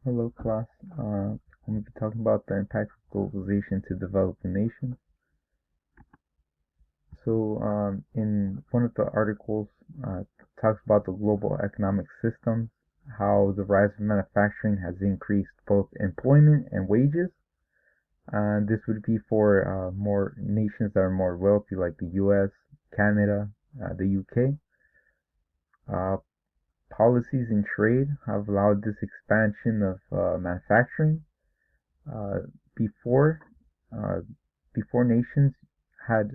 Hello, class. I'm going to be talking about the impact of globalization to developing nations. In one of the articles, talks about the global economic systems, how the rise of manufacturing has increased both employment and wages. This would be for more nations that are more wealthy, like the U.S., Canada, the U.K. Uh, Policies in trade have allowed this expansion of manufacturing. Uh, before uh, before nations had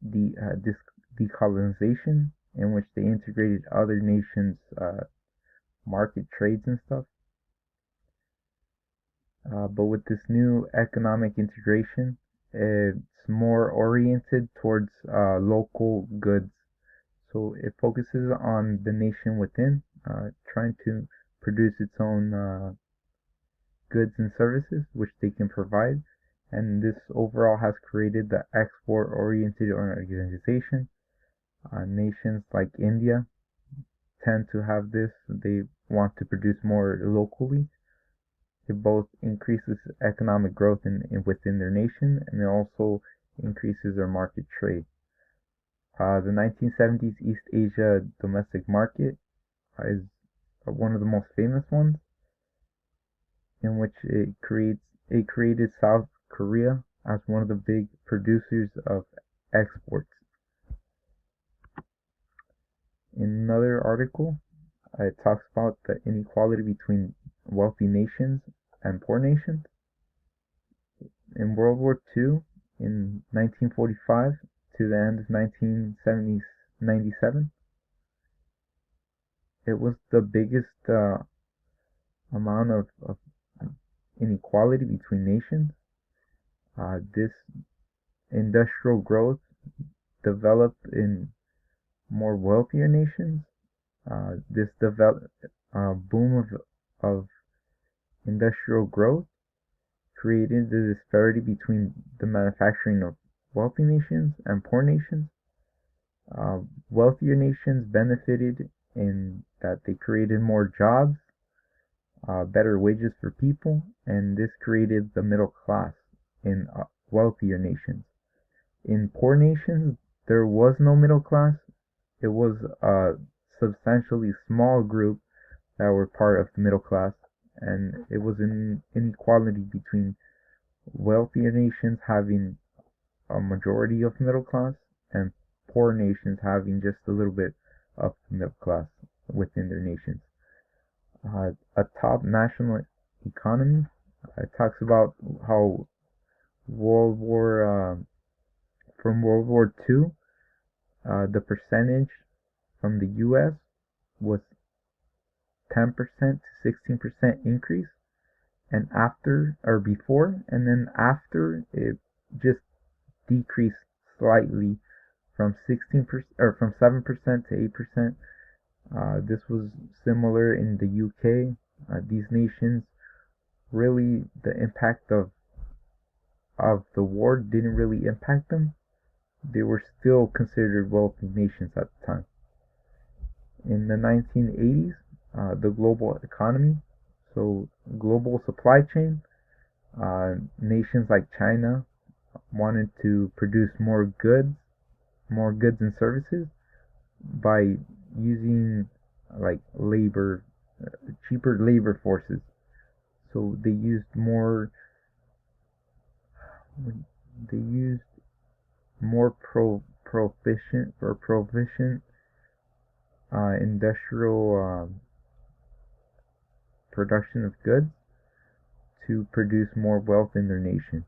this decolonization, in which they integrated other nations' market trades and stuff. But with this new economic integration, it's more oriented towards local goods. So it focuses on the nation within, trying to produce its own goods and services which they can provide. And this overall has created the export oriented organization. Nations like India tend to have this. They want to produce more locally. It both increases economic growth within their nation, and it also increases their market trade. The 1970s East Asia domestic market is one of the most famous ones, in which it created South Korea as one of the big producers of exports. In another article, it talks about the inequality between wealthy nations and poor nations. In World War II, in 1945 to the end of 1997, it was the biggest amount of inequality between nations. This industrial growth developed in more wealthier nations. This boom of industrial growth created the disparity between the manufacturing of wealthy nations and poor nations. Wealthier nations benefited in that they created more jobs, better wages for people, and this created the middle class in wealthier nations. In poor nations, there was no middle class. It was a substantially small group that were part of the middle class, and it was an inequality between wealthier nations having a majority of middle class and poor nations having just a little bit of middle class within their nations. A top national economy. It talks about how World War from World War II, the percentage from the U.S. was 10% to 16% increase, and after or before, and then after it just decreased slightly from 16% or from 7% to 8%. This was similar in the UK. These nations really the impact of the war didn't really impact them. They were still considered wealthy nations at the time. In the 1980s, the global economy, so global supply chain, nations like China wanted to produce more goods and services by using like cheaper labor forces. So they used more proficient industrial production of goods to produce more wealth in their nation.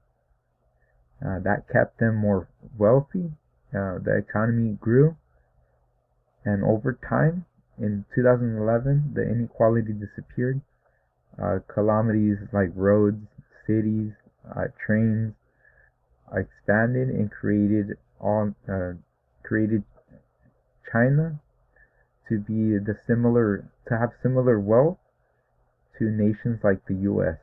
That kept them more wealthy. The economy grew, and over time, in 2011, the inequality disappeared. Calamities like roads, cities, trains expanded and created China to have similar wealth to nations like the U.S.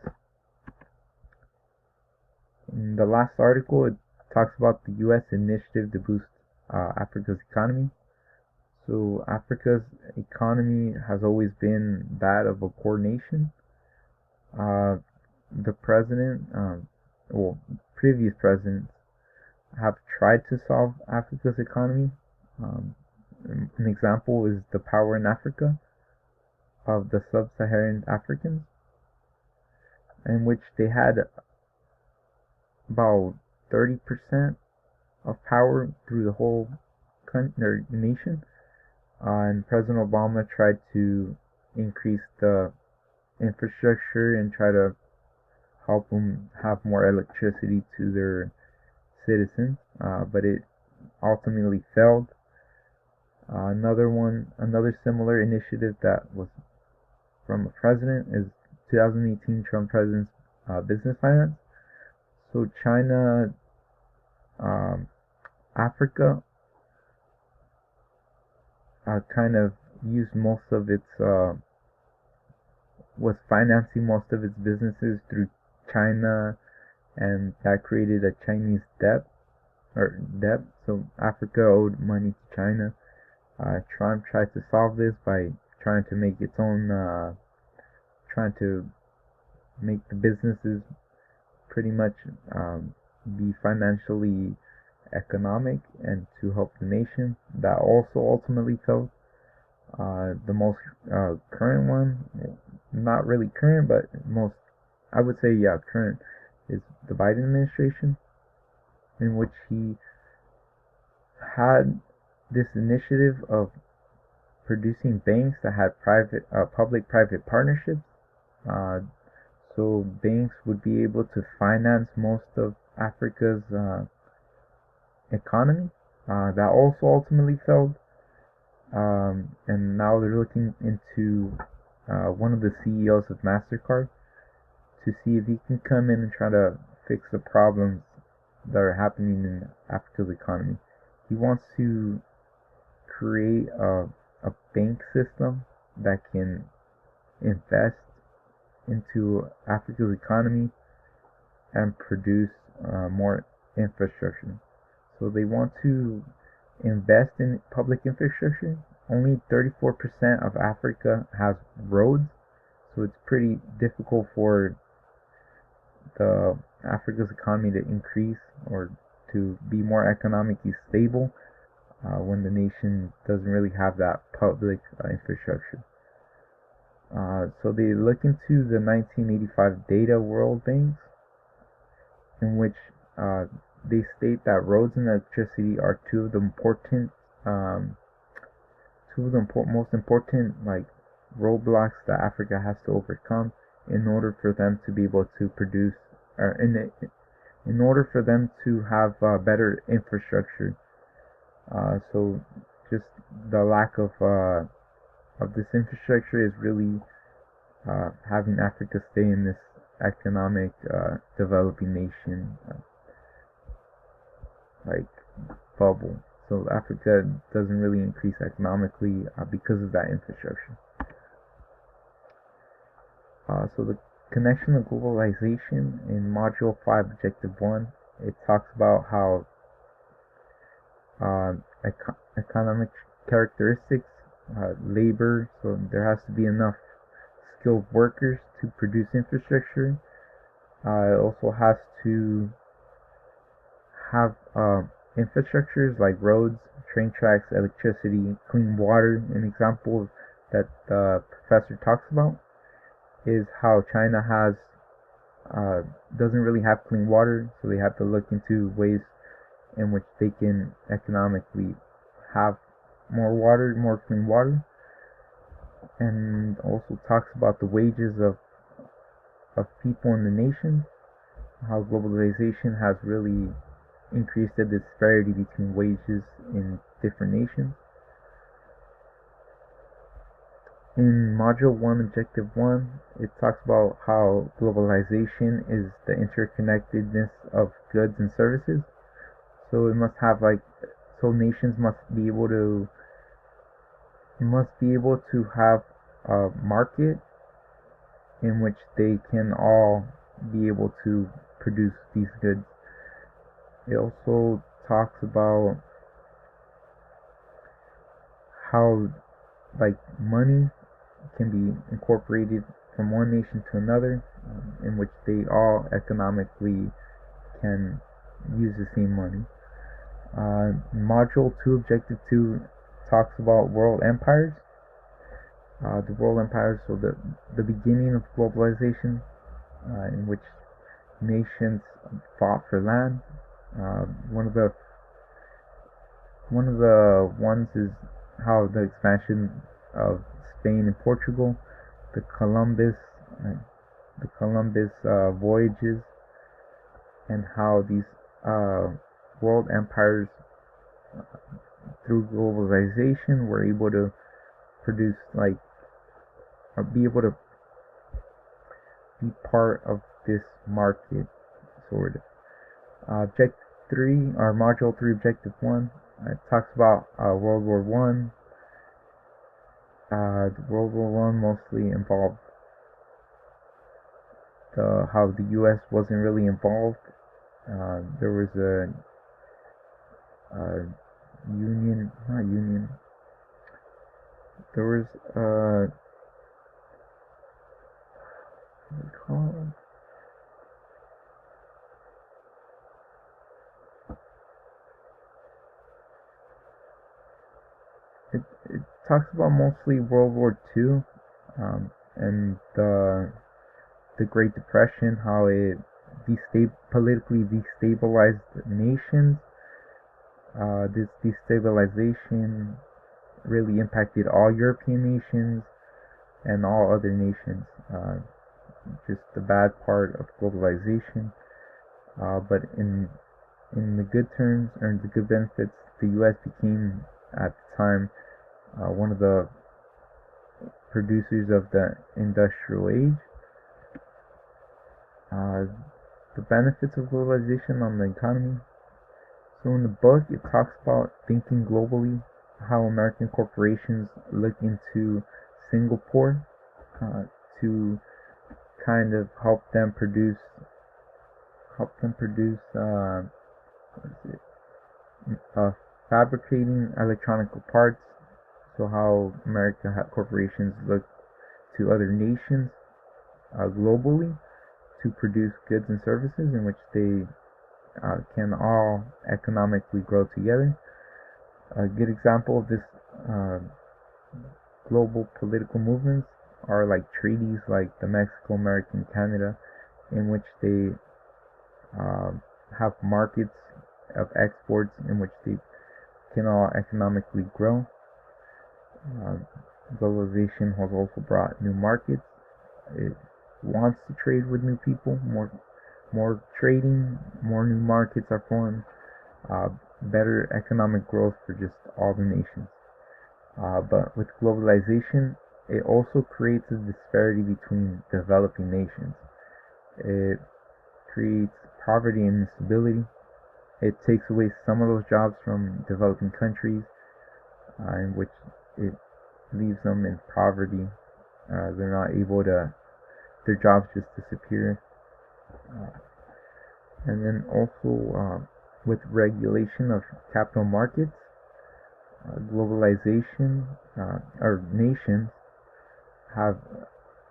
In the last article, it talks about the U.S. initiative to boost Africa's economy. So Africa's economy has always been that of a poor nation. Uh, the president, well, previous presidents have tried to solve Africa's economy. Um, an example is the Power in Africa of the sub-Saharan Africans, in which they had about 30% of power through the whole country, nation. And President Obama tried to increase the infrastructure and try to help them have more electricity to their citizens, but it ultimately failed. Another similar initiative that was from a president is 2018 Trump president's business finance. So China, um, Africa, kind of used most of its was financing most of its businesses through China, and that created a Chinese debt. So Africa owed money to China. Trump tried to solve this by trying to make its own, trying to make the businesses pretty much be financially economic and to help the nation. That also ultimately failed. The most current one, not really current, but most, I would say, yeah, current, is the Biden administration, in which he had this initiative of producing banks that had public-private partnerships. Uh, so banks would be able to finance most of Africa's economy. That also ultimately failed. And now they're looking into one of the CEOs of MasterCard to see if he can come in and try to fix the problems that are happening in Africa's economy. He wants to create a bank system that can invest into Africa's economy and produce more infrastructure. So they want to invest in public infrastructure. Only 34% of Africa has roads, so it's pretty difficult for the Africa's economy to increase or to be more economically stable when the nation doesn't really have that public infrastructure. So they look into the 1985 data World Banks, in which they state that roads and electricity are um, two of the most important like roadblocks that Africa has to overcome in order for them to be able to produce, or in order for them to have better infrastructure. So just the lack of this infrastructure is really having Africa stay in this economic developing nation like bubble. So Africa doesn't really increase economically because of that infrastructure. So the connection of globalization in Module 5, Objective 1, it talks about how economic characteristics, labor, so there has to be enough skilled workers to produce infrastructure. It also has to have infrastructures like roads, train tracks, electricity, clean water. An example that the professor talks about is how China doesn't really have clean water, so they have to look into ways in which they can economically have more clean water. And also talks about the wages of people in the nation, how globalization has really increased the disparity between wages in different nations. In Module 1, Objective 1, it talks about how globalization is the interconnectedness of goods and services. So it must have so nations must be able to have a market in which they can all be able to produce these goods. It also talks about how money can be incorporated from one nation to another, in which they all economically can use the same money. Module 2, Objective 2, talks about world empires. The world empires, so the beginning of globalization, in which nations fought for land. One of the ones is how the expansion of Spain and Portugal, the Columbus voyages, and how these world empires, through globalization, were able to produce, like, or be able to be part of this market, sort of. Objective 3, or Module 3, Objective 1, it talks about World War One. World War One mostly involved how the U.S. wasn't really involved. There was a union, not union. There was what do you call it? It talks about mostly World War II, and the Great Depression, how it politically destabilized nations. This destabilization really impacted all European nations and all other nations. Just the bad part of globalization. But in the good terms, or the good benefits, the U.S. became, at the time, one of the producers of the industrial age. The benefits of globalization on the economy. So in the book, it talks about thinking globally, how American corporations look into Singapore to kind of help them produce fabricating electronic parts. So how American corporations look to other nations globally to produce goods and services in which they can all economically grow together. A good example of this global political movements are like treaties like the Mexico-American-Canada, in which they have markets of exports in which they can all economically grow. Globalization has also brought new markets. It wants to trade with new people, more trading, more new markets are formed, better economic growth for just all the nations. But with globalization, it also creates a disparity between developing nations. It creates poverty and instability. It takes away some of those jobs from developing countries, in which it leaves them in poverty. They're not able to, their jobs just disappear. And then also with regulation of capital markets, globalization, or nations have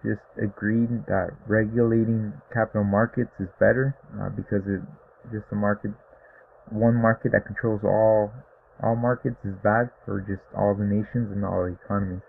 just agreed that regulating capital markets is better, because it just one market that controls all markets is bad for just all the nations and all the economies.